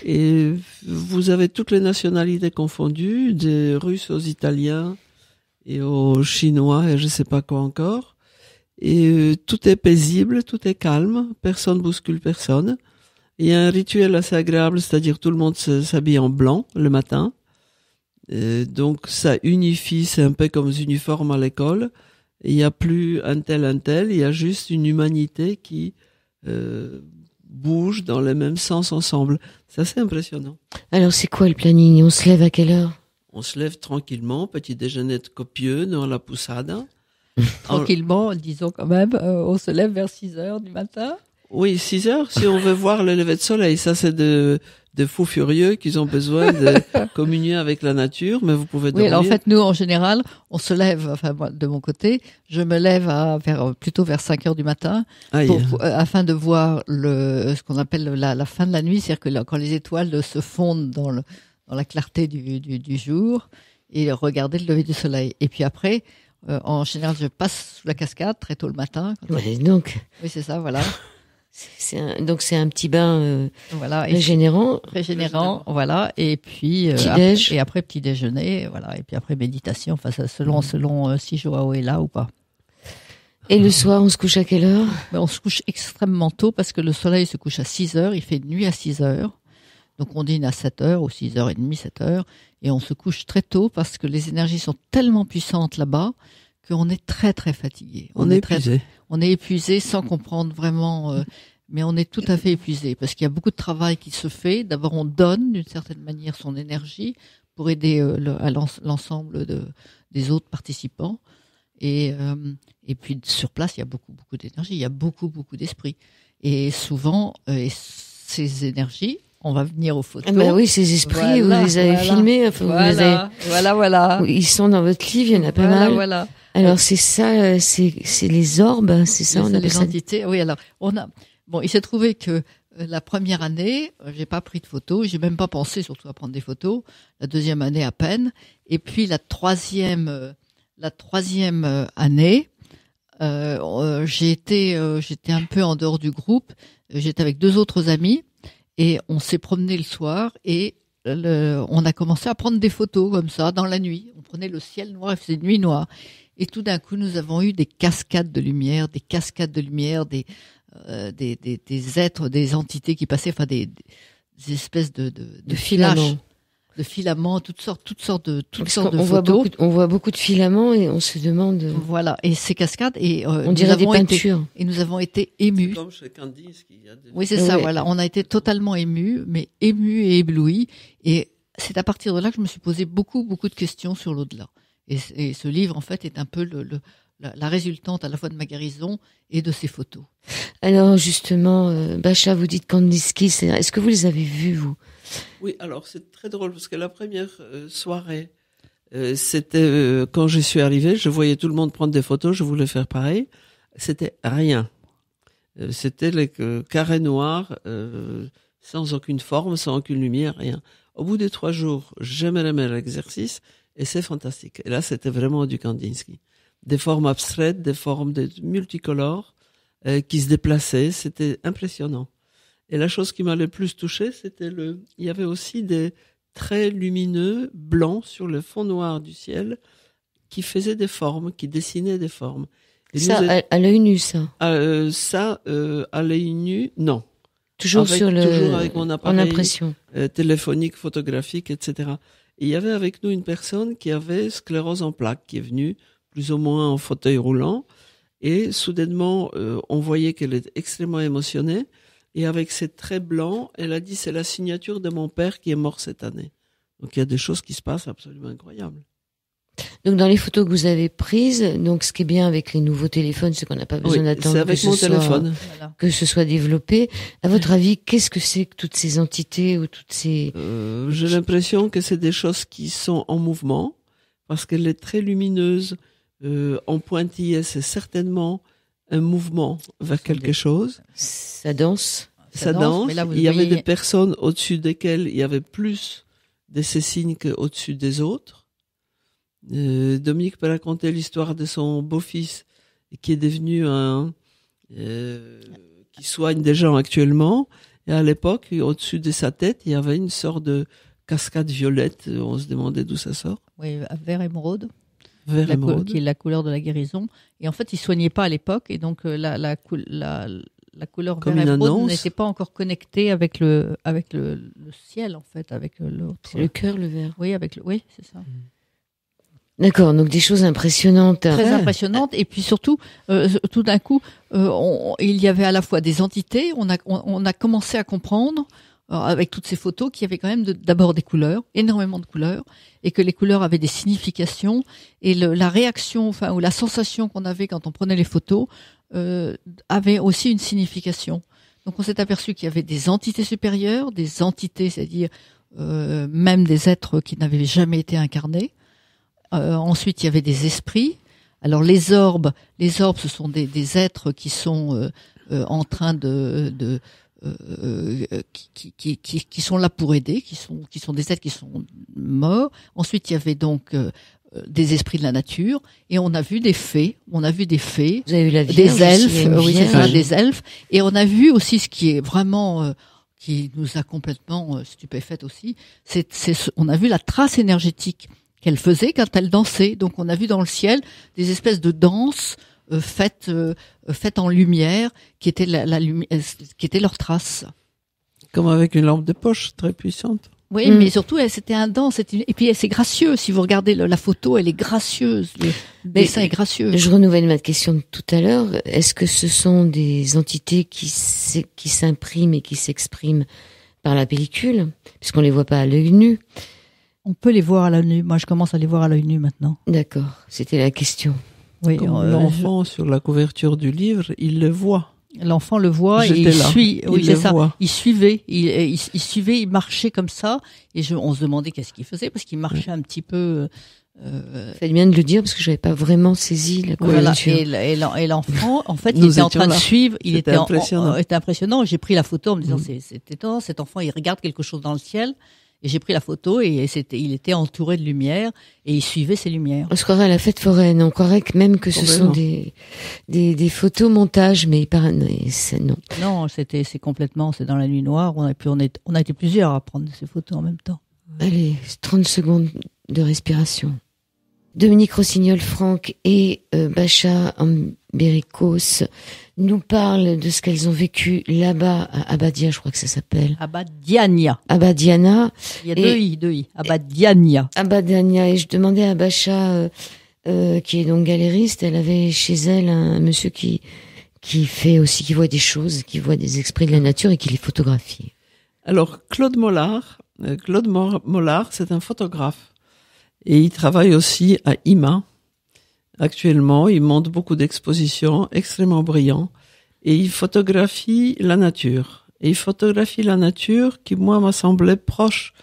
Et vous avez toutes les nationalités confondues, des Russes aux Italiens et aux Chinois et je sais pas quoi encore. Et tout est paisible, tout est calme, personne bouscule personne. Il y a un rituel assez agréable, c'est-à-dire tout le monde s'habille en blanc le matin. Donc ça unifie, c'est un peu comme les uniformes à l'école. Il n'y a plus un tel, il y a juste une humanité qui bouge dans le même sens ensemble. C'est assez impressionnant. Alors c'est quoi le planning? On se lève à quelle heure? On se lève tranquillement, petit déjeuner copieux dans la poussada. Tranquillement, disons quand même, on se lève vers 6h du matin. Oui, 6h, si on veut voir le lever de soleil. Ça, c'est de fous furieux qui ont besoin de communier avec la nature, mais vous pouvez dormir. Oui, alors en fait, nous, en général, on se lève, enfin, moi, de mon côté, je me lève plutôt vers 5h du matin, afin de voir ce qu'on appelle la fin de la nuit, c'est-à-dire que quand les étoiles se fondent dans la clarté du jour, et regarder le lever du soleil. Et puis après, en général, je passe sous la cascade très tôt le matin. Donc. Oui, c'est ça, voilà. Donc c'est un petit bain voilà, régénérant, voilà. Et puis petit-déj. et après petit déjeuner, voilà. Et puis après méditation. Enfin, ça, selon si Joao est là ou pas. Et le soir, on se couche à quelle heure? On se couche extrêmement tôt parce que le soleil se couche à 6h. Il fait nuit à 6h. Donc on dîne à 7h ou 6h30, 7h. Et on se couche très tôt parce que les énergies sont tellement puissantes là-bas qu'on est très très fatigué. On est épuisé. On est épuisé sans comprendre vraiment, mais on est tout à fait épuisé parce qu'il y a beaucoup de travail qui se fait. D'abord, on donne d'une certaine manière son énergie pour aider l'ensemble des autres participants. Et puis sur place, il y a beaucoup d'énergie, il y a beaucoup d'esprit. Et souvent, ces énergies, on va venir aux photos. Ah bah oui, ces esprits, vous les avez filmés. Enfin, voilà. Ils sont dans votre livre, il y en a pas mal. Voilà. Alors c'est ça, c'est les orbes, c'est ça, on appelle les entités. Oui, alors il s'est trouvé que la première année, j'ai pas pris de photos, j'ai même pas pensé surtout à prendre des photos. La deuxième année à peine, et puis la troisième année, j'étais un peu en dehors du groupe. J'étais avec 2 autres amis et on s'est promené le soir et on a commencé à prendre des photos comme ça dans la nuit. On prenait le ciel noir, il faisait nuit noire. Et tout d'un coup, nous avons eu des cascades de lumière, des êtres, des entités qui passaient, enfin des espèces de filaments. de filaments, toutes sortes de photos. photos. On voit beaucoup de filaments et on se demande. Voilà, et ces cascades, et On dirait des peintures. Et nous avons été émus. Comme chez Kandinsky, il y a des... Oui, c'est ça, voilà. On a été totalement émus, mais émus et éblouis. Et c'est à partir de là que je me suis posé beaucoup de questions sur l'au-delà. Et ce livre, en fait, est un peu la résultante à la fois de ma guérison et de ces photos. Alors, justement, Bacha, vous dites Kandinsky, est-ce que vous les avez vus, vous? Oui, alors c'est très drôle parce que la première soirée, c'était quand je suis arrivée, je voyais tout le monde prendre des photos, je voulais faire pareil. C'était rien. C'était les carrés noirs, sans aucune forme, sans aucune lumière, rien. Au bout des 3 jours, j'aimais l'exercice et c'est fantastique. Et là, c'était vraiment du Kandinsky. Des formes abstraites, des formes multicolores qui se déplaçaient. C'était impressionnant. Et la chose qui m'a le plus touché, c'était il y avait aussi des traits lumineux blancs sur le fond noir du ciel qui faisaient des formes, qui dessinaient des formes. Et ça, à l'œil nu, ça? À l'œil nu, non. Toujours avec mon appareil en impression. Téléphonique, photographique, etc. Et il y avait avec nous une personne qui avait sclérose en plaques, qui est venue plus ou moins en fauteuil roulant. Et soudainement, on voyait qu'elle était extrêmement émotionnée. Et avec ses traits blancs, elle a dit, c'est la signature de mon père qui est mort cette année. Donc il y a des choses qui se passent absolument incroyables. Donc dans les photos que vous avez prises, donc ce qui est bien avec les nouveaux téléphones, c'est qu'on n'a pas besoin d'attendre que ce soit développé. À votre avis, qu'est-ce que c'est que toutes ces entités ou toutes ces... J'ai l'impression que c'est des choses qui sont en mouvement, parce qu'elle est très lumineuse. En pointillé, c'est certainement un mouvement vers quelque chose. Ça danse. Ça danse. Mais là, il y avait des personnes au-dessus desquelles il y avait plus de ces signes qu'au-dessus des autres. Dominique peut raconter l'histoire de son beau-fils qui est devenu qui soigne des gens actuellement. Et à l'époque, au-dessus de sa tête, il y avait une sorte de cascade violette. On se demandait d'où ça sort. Oui, vert émeraude. Qui est la couleur de la guérison. Et en fait, il soignait pas à l'époque, et donc la couleur comme vert émeraude n'était pas encore connectée avec le ciel, en fait, avec l'autre. C'est le cœur, le vert. Oui, oui, c'est ça. D'accord, donc des choses impressionnantes. Très impressionnantes, et puis surtout, tout d'un coup, il y avait à la fois des entités. On a commencé à comprendre, avec toutes ces photos, qu'il y avait quand même d'abord des couleurs, énormément de couleurs, et que les couleurs avaient des significations, et la réaction, ou la sensation qu'on avait quand on prenait les photos, avait aussi une signification. Donc on s'est aperçu qu'il y avait des entités supérieures, des entités, c'est-à-dire même des êtres qui n'avaient jamais été incarnés. Ensuite, il y avait des esprits. Alors les orbes, ce sont des êtres qui sont en train qui sont là pour aider, qui sont des êtres qui sont morts. Ensuite, il y avait donc des esprits de la nature, et on a vu des fées. Vous avez vu la Vierge, des elfes, oui, c'est ça, des elfes. Et on a vu aussi ce qui est vraiment qui nous a complètement stupéfaites aussi. On a vu la trace énergétique qu'elle faisait quand elle dansait. Donc on a vu dans le ciel des espèces de danses faites en lumière, qui étaient qui était leur trace. Comme avec une lampe de poche très puissante. Oui, mais surtout c'était un danse. Et puis c'est gracieux. Si vous regardez la photo, elle est gracieuse. Le dessin est gracieux. Je renouvelle ma question de tout à l'heure. Est-ce que ce sont des entités qui s'impriment et qui s'expriment par la pellicule, puisqu'on les voit pas à l'œil nu? On peut les voir à l'œil nu. Moi, je commence à les voir à l'œil nu maintenant. D'accord, c'était la question. Oui, l'enfant sur la couverture du livre, il le voit. L'enfant le voit et il suit. Oui, c'est ça. Il suivait. Il suivait. Il marchait comme ça. Et on se demandait qu'est-ce qu'il faisait, parce qu'il marchait un petit peu. Fallait bien de le dire, parce que j'avais pas vraiment saisi la couverture. Voilà. Et l'enfant, en fait, il était en train de suivre. Il était impressionnant. J'ai pris la photo en me disant c'est étonnant. Cet enfant, il regarde quelque chose dans le ciel. Et j'ai pris la photo, et il était entouré de lumière, et il suivait ces lumières. On se croirait à la fête foraine, on croirait que même que ce sont des photos montages, mais c'est non. Non, c'est complètement, c'est dans la nuit noire. On a été plusieurs à prendre ces photos en même temps. Allez, 30 secondes de respiration. Dominique Rossignol-Franck et Bacha Béricos nous parlent de ce qu'elles ont vécu là-bas à Abadia, je crois que ça s'appelle. Abadiania. Abadiana. Il y a deux i. Abadiania. Abadiania. Et je demandais à Bacha, qui est donc galériste, elle avait chez elle un monsieur qui voit des choses, qui voit des esprits de la nature et qui les photographie. Alors, Claude Mollard, c'est un photographe. Et il travaille aussi à IMA. Actuellement, il monte beaucoup d'expositions, extrêmement brillant. Et il photographie la nature. Et il photographie la nature qui, moi, m'a semblé proche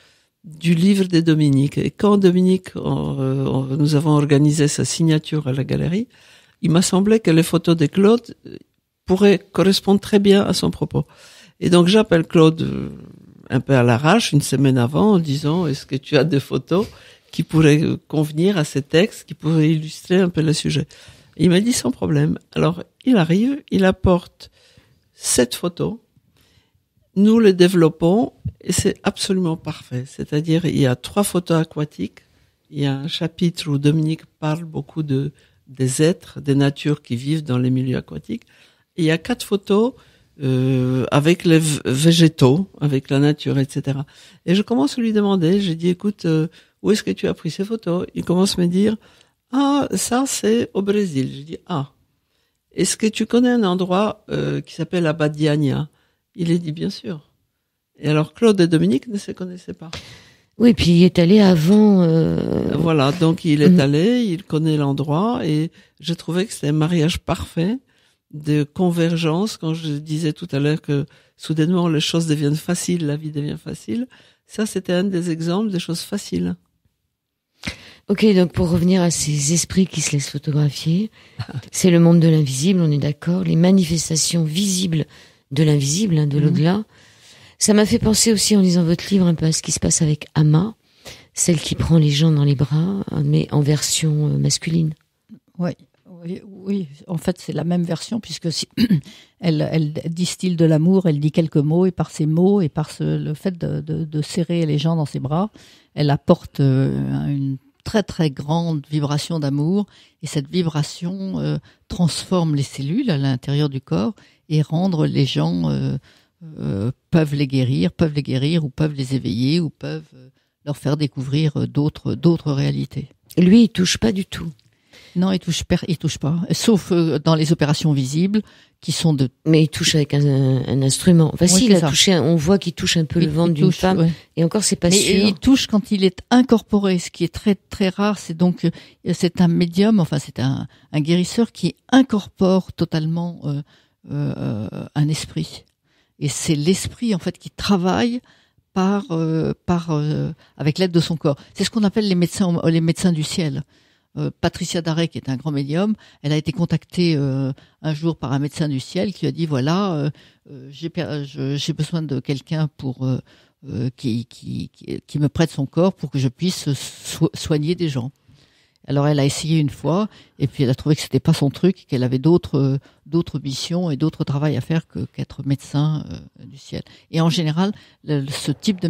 du livre des Dominiques. Et quand Dominique, nous avons organisé sa signature à la galerie, il m'a semblé que les photos de Claude pourraient correspondre très bien à son propos. Et donc, j'appelle Claude un peu à l'arrache, une semaine avant, en disant, est-ce que tu as des photos qui pourraient convenir à ces textes, qui pourraient illustrer un peu le sujet? Il m'a dit sans problème. Alors, il arrive, il apporte 7 photos, nous les développons, et c'est absolument parfait. C'est-à-dire, il y a 3 photos aquatiques, il y a un chapitre où Dominique parle beaucoup des êtres, des natures qui vivent dans les milieux aquatiques, et il y a 4 photos avec les végétaux, avec la nature, etc. Et je commence à lui demander, j'ai dit, écoute, où est-ce que tu as pris ces photos? Il commence à me dire, ah, ça c'est au Brésil. Je dis, ah, est-ce que tu connais un endroit qui s'appelle Abadiania? Il est dit, bien sûr. Et alors Claude et Dominique ne se connaissaient pas. Oui, puis il est allé avant. Voilà, donc il est allé, il connaît l'endroit, et j'ai trouvé que c'était un mariage parfait de convergence. Quand je disais tout à l'heure que soudainement les choses deviennent faciles, la vie devient facile, ça c'était un des exemples des choses faciles. Ok, donc pour revenir à ces esprits qui se laissent photographier, c'est le monde de l'invisible, on est d'accord, les manifestations visibles de l'invisible, hein, de l'au-delà. Ça m'a fait penser aussi en lisant votre livre un peu à ce qui se passe avec Ama, celle qui prend les gens dans les bras, mais en version masculine. Oui, en fait c'est la même version, puisque si elle distille de l'amour, elle dit quelques mots, et par ces mots et par le fait de serrer les gens dans ses bras, elle apporte une très très grande vibration d'amour, et cette vibration transforme les cellules à l'intérieur du corps et rendre les gens peuvent les guérir ou peuvent les éveiller ou peuvent leur faire découvrir d'autres réalités. Lui, il touche pas du tout. Non, il touche pas, sauf dans les opérations visibles qui sont de. Mais il touche avec un instrument. Enfin, si, il a touché. On voit qu'il touche un peu le ventre d'une femme. Ouais. Et encore, c'est pas sûr. Et il touche quand il est incorporé, ce qui est très très rare. C'est donc c'est un médium. Enfin, c'est un guérisseur qui incorpore totalement un esprit. Et c'est l'esprit en fait qui travaille avec l'aide de son corps. C'est ce qu'on appelle les médecins du ciel. Patricia Daré, qui est un grand médium, elle a été contactée un jour par un médecin du ciel qui lui a dit voilà, j'ai besoin de quelqu'un pour qui me prête son corps pour que je puisse soigner des gens. Alors elle a essayé une fois et puis elle a trouvé que c'était pas son truc, qu'elle avait d'autres missions et d'autres travail à faire qu'être médecin du ciel. Et en général, ce type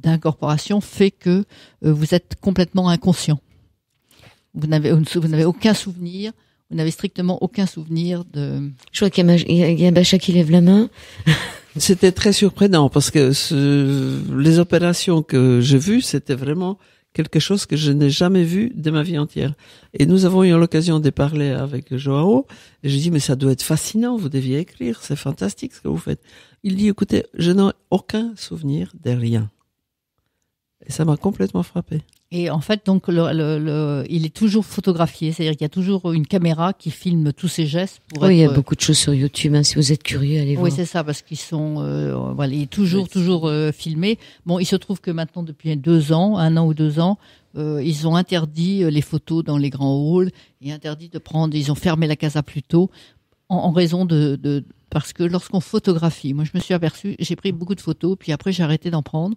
d'incorporation fait que vous êtes complètement inconscient. Vous n'avez aucun souvenir, vous n'avez strictement aucun souvenir de... Je crois qu'il y a Bacha qui lève la main. C'était très surprenant parce que les opérations que j'ai vues, c'était vraiment quelque chose que je n'ai jamais vu de ma vie entière. Et nous avons eu l'occasion de parler avec Joao, et je dis mais ça doit être fascinant, vous deviez écrire, c'est fantastique ce que vous faites. Il dit écoutez, je n'ai aucun souvenir de rien. Et ça m'a complètement frappé. Et en fait, donc, il est toujours photographié, c'est-à-dire qu'il y a toujours une caméra qui filme tous ses gestes. Il y a beaucoup de choses sur YouTube, hein, si vous êtes curieux, allez voir. Oui, c'est ça, parce qu'ils sont, il est toujours filmé. Bon, il se trouve que maintenant, depuis 1 an ou 2 ans, ils ont interdit les photos dans les grands halls, et ils ont fermé la casa plus tôt, en raison parce que lorsqu'on photographie, moi je me suis aperçue, j'ai pris beaucoup de photos, puis après j'ai arrêté d'en prendre,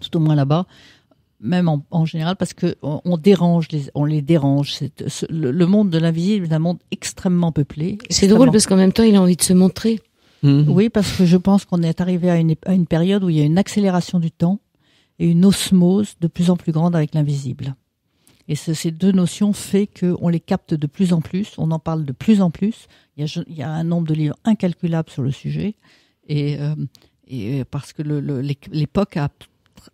tout au moins là-bas, même en général, parce que on les dérange. Le monde de l'invisible est un monde extrêmement peuplé. C'est drôle parce qu'en même temps, il a envie de se montrer. Oui, parce que je pense qu'on est arrivé à une période où il y a une accélération du temps et une osmose de plus en plus grande avec l'invisible. Et ces deux notions fait qu'on les capte de plus en plus, on en parle de plus en plus. Il y a un nombre de livres incalculable sur le sujet, et parce que l'époque a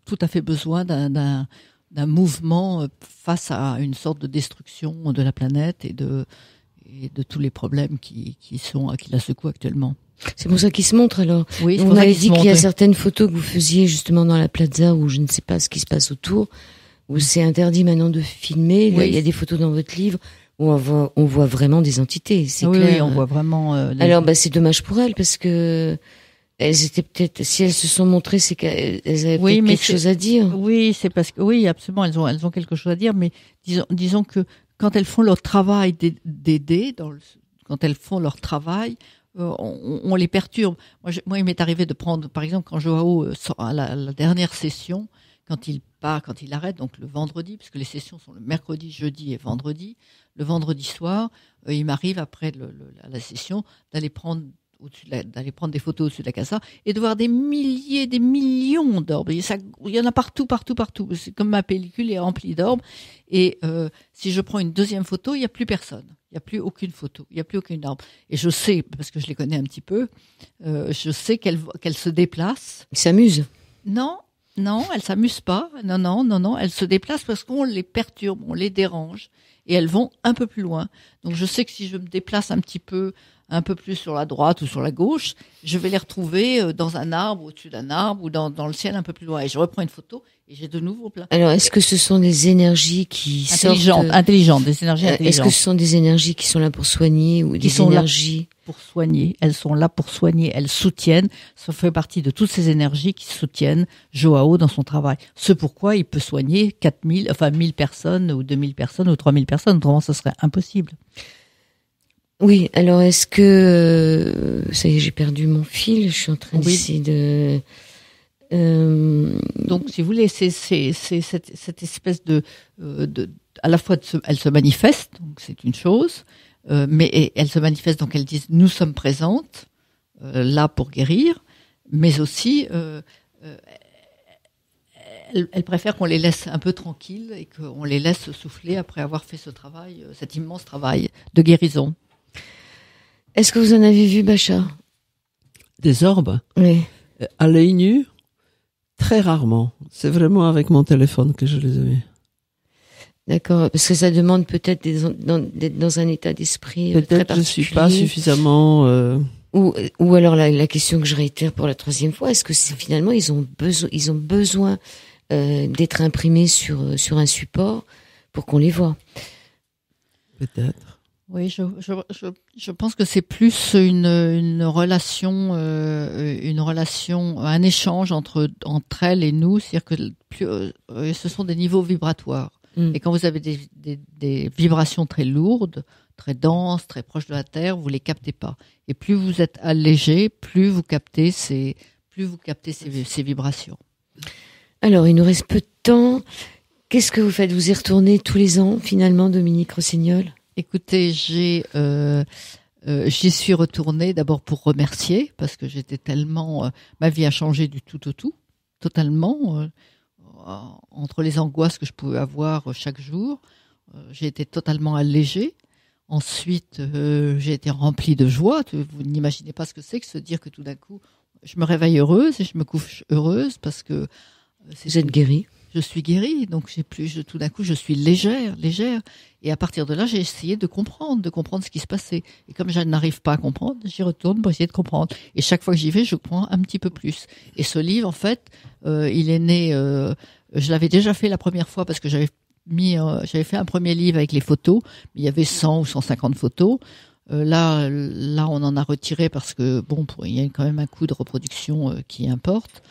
tout à fait besoin d'un mouvement face à une sorte de destruction de la planète et de tous les problèmes qui la secouent actuellement. C'est pour ça qu'il se montre alors. Oui, on m'avait dit qu'il y a certaines photos que vous faisiez justement dans la plaza où je ne sais pas ce qui se passe autour, où c'est interdit maintenant de filmer. Oui. Il y a des photos dans votre livre où on voit vraiment des entités, c'est clair. Oui, on voit vraiment. Alors c'est dommage pour elles parce que elles étaient peut-être, si elles se sont montrées, c'est qu'elles avaient peut-être quelque chose à dire. Oui, c'est parce que oui, absolument, elles ont quelque chose à dire, mais disons que quand elles font leur travail d'aider, quand elles font leur travail, on les perturbe. Moi, il m'est arrivé de prendre, par exemple, quand Joao à la dernière session, quand il arrête, donc le vendredi, puisque les sessions sont le mercredi, jeudi et vendredi. Le vendredi soir, il m'arrive après la session d'aller prendre des photos au-dessus de la casa et de voir des milliers, des millions d'orbes. Il y en a partout. C'est comme ma pellicule est remplie d'orbes. Et si je prends une deuxième photo, il n'y a plus personne. Il n'y a plus aucune photo. Il n'y a plus aucune orbe. Et je sais, parce que je les connais un petit peu, je sais qu'elles se déplacent. Ils s'amusent. Non, elles s'amusent pas. Non. Elles se déplacent parce qu'on les perturbe, on les dérange. Et elles vont un peu plus loin. Donc je sais que si je me déplace un peu plus sur la droite ou sur la gauche, je vais les retrouver dans un arbre, au-dessus d'un arbre ou dans le ciel un peu plus loin. Et je reprends une photo et j'ai de nouveau plein. Alors, est-ce que ce sont des énergies qui intelligentes, des énergies intelligentes. Est-ce que ce sont des énergies qui sont là pour soigner ou des énergies pour soigner? Elles sont là pour soigner, elles soutiennent. Ça fait partie de toutes ces énergies qui soutiennent Joao dans son travail. Ce pourquoi il peut soigner 1000 personnes ou 2000 personnes ou 3000 personnes. Autrement, ce serait impossible. Oui, alors est-ce que ça y est, j'ai perdu mon fil, je suis en train d'essayer de donc si vous voulez, c'est cette espèce de à la fois elles se manifestent, donc c'est une chose, mais elles se manifestent, donc elles disent nous sommes présentes là pour guérir, mais aussi elles préfèrent qu'on les laisse un peu tranquilles et qu'on les laisse souffler après avoir fait ce travail, cet immense travail de guérison. Est-ce que vous en avez vu, Bacha? Des orbes? Oui. À l'œil nu, très rarement. C'est vraiment avec mon téléphone que je les ai vus. D'accord, parce que ça demande peut-être d'être dans un état d'esprit très particulier. Peut-être je suis pas suffisamment... Ou alors la question que je réitère pour la troisième fois, est-ce que finalement ils ont besoin d'être imprimés sur un support pour qu'on les voit? Peut-être. Oui, je pense que c'est plus une relation, un échange entre elles et nous, c'est-à-dire que ce sont des niveaux vibratoires. Et quand vous avez des vibrations très lourdes, très denses, très proches de la Terre, vous les captez pas. Et plus vous êtes allégé, plus vous captez ces vibrations. Alors, il nous reste peu de temps. Qu'est-ce que vous faites? Vous y retournez tous les ans, finalement, Dominique Rossignol? Écoutez, j'y suis retournée d'abord pour remercier, parce que j'étais tellement... ma vie a changé du tout au tout, totalement. Entre les angoisses que je pouvais avoir chaque jour, j'ai été totalement allégée. Ensuite, j'ai été remplie de joie. Vous n'imaginez pas ce que c'est que se dire que tout d'un coup, je me réveille heureuse et je me couche heureuse parce que... Vous êtes guérie? Je suis guérie, donc tout d'un coup, je suis légère. Et à partir de là, j'ai essayé de comprendre ce qui se passait. Et comme je n'arrive pas à comprendre, j'y retourne pour essayer de comprendre. Et chaque fois que j'y vais, je comprends un petit peu plus. Et ce livre, en fait, il est né... je l'avais déjà fait la première fois parce que j'avais fait un premier livre avec les photos. Il y avait 100 ou 150 photos. Là, on en a retiré parce que, il y a quand même un coût de reproduction qui importe.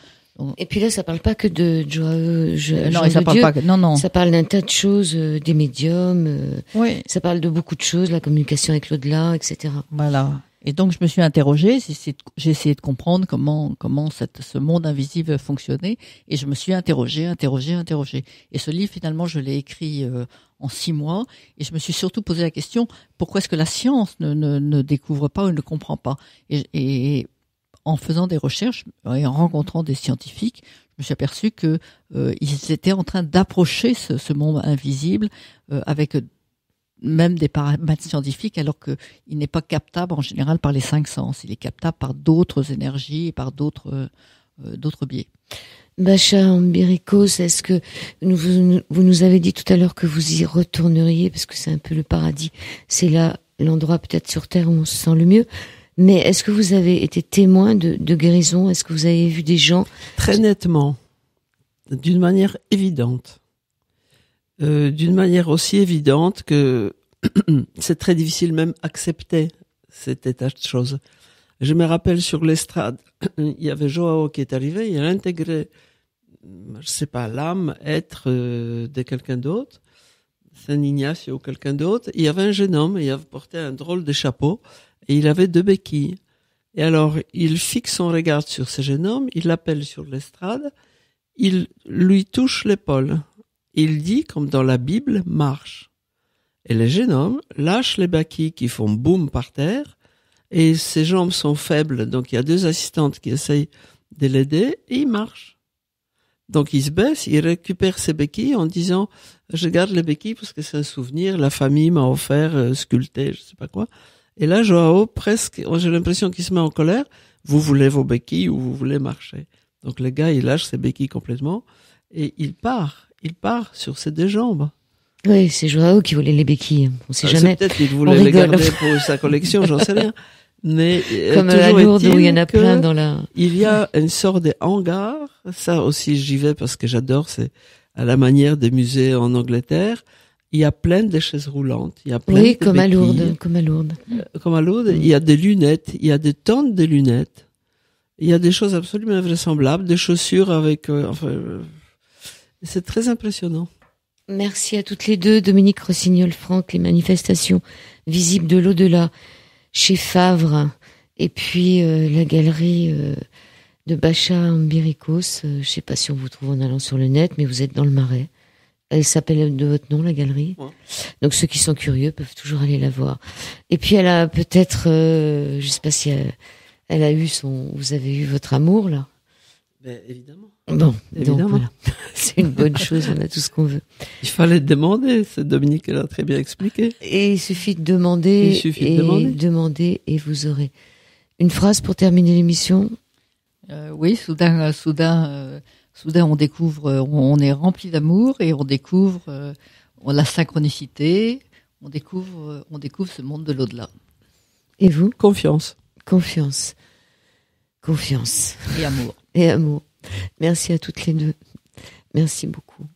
Et puis là, ça parle pas que de Joao. Non, ça parle pas que, non. Ça parle d'un tas de choses, des médiums. Oui. Ça parle de beaucoup de choses, la communication avec l'au-delà, etc. Voilà. Et donc, je me suis interrogée, j'ai essayé de comprendre comment ce monde invisible fonctionnait, et je me suis interrogée. Et ce livre, finalement, je l'ai écrit en 6 mois, et je me suis surtout posé la question, pourquoi est-ce que la science ne découvre pas ou ne comprend pas? Et en faisant des recherches et en rencontrant des scientifiques, me suis aperçu que ils étaient en train d'approcher ce monde invisible avec même des paramètres scientifiques, alors qu'il n'est pas captable en général par les 5 sens. Il est captable par d'autres énergies et par d'autres biais. Bacha Ambirikos, est-ce que vous nous avez dit tout à l'heure que vous y retourneriez parce que c'est un peu le paradis, c'est là l'endroit peut-être sur Terre où on se sent le mieux, mais est-ce que vous avez été témoin de guérison? Est-ce que vous avez vu des gens? Très nettement, d'une manière évidente. D'une manière aussi évidente que c'est très difficile même accepter cet état de choses. Je me rappelle sur l'estrade, il y avait Joao qui est arrivé, il a intégré, je sais pas, l'âme, être de quelqu'un d'autre, Saint Ignace ou quelqu'un d'autre. Il y avait un jeune homme, il avait porté un drôle de chapeau et il avait 2 béquilles. Et alors, il fixe son regard sur ce jeune homme, il l'appelle sur l'estrade, il lui touche l'épaule. Il dit, comme dans la Bible, marche. Et le jeune homme lâche les béquilles qui font boum par terre, et ses jambes sont faibles, donc il y a 2 assistantes qui essayent de l'aider, et il marche. Donc il se baisse, il récupère ses béquilles en disant « Je garde les béquilles parce que c'est un souvenir, la famille m'a offert, sculpté, je sais pas quoi ». Et là, Joao, presque, j'ai l'impression qu'il se met en colère. « Vous voulez vos béquilles ou vous voulez marcher ?» Donc le gars, il lâche ses béquilles complètement, et il part sur ses 2 jambes. Oui, c'est Joao qui voulait les béquilles. On sait jamais. Peut-être qu'il voulait les garder pour sa collection, j'en sais rien. Mais comme à Lourdes où il y en a plein dans la. Il y a une sorte de hangar. Ça aussi, j'y vais parce que j'adore. C'est à la manière des musées en Angleterre. Il y a plein de chaises roulantes. Il y a plein de comme à béquilles. Lourdes, comme à Lourdes. Comme à Lourdes. Il y a des lunettes. Il y a des tonnes de lunettes. Il y a des choses absolument invraisemblables, des chaussures avec. C'est très impressionnant. Merci à toutes les deux, Dominique Rossignol-Franck, les manifestations visibles de l'au-delà chez Favre, et puis la galerie de Bacha Ambirikos. Je sais pas si on vous trouve en allant sur le net, mais vous êtes dans le Marais. Elle s'appelle de votre nom, la galerie. Ouais. Donc ceux qui sont curieux peuvent toujours aller la voir. Et puis elle a peut-être, je sais pas si elle a eu vous avez eu votre amour là. Ben, évidemment. Bon, évidemment. Donc voilà, c'est une bonne chose, on a tout ce qu'on veut. Il fallait demander, c'est Dominique qui l'a très bien expliqué. Et il suffit de demander, demander et vous aurez. Une phrase pour terminer l'émission. Oui, soudain, on découvre, on est rempli d'amour et on découvre la synchronicité, on découvre ce monde de l'au-delà. Et vous? Confiance. Et amour. Et amour. Merci à toutes les deux. Merci beaucoup.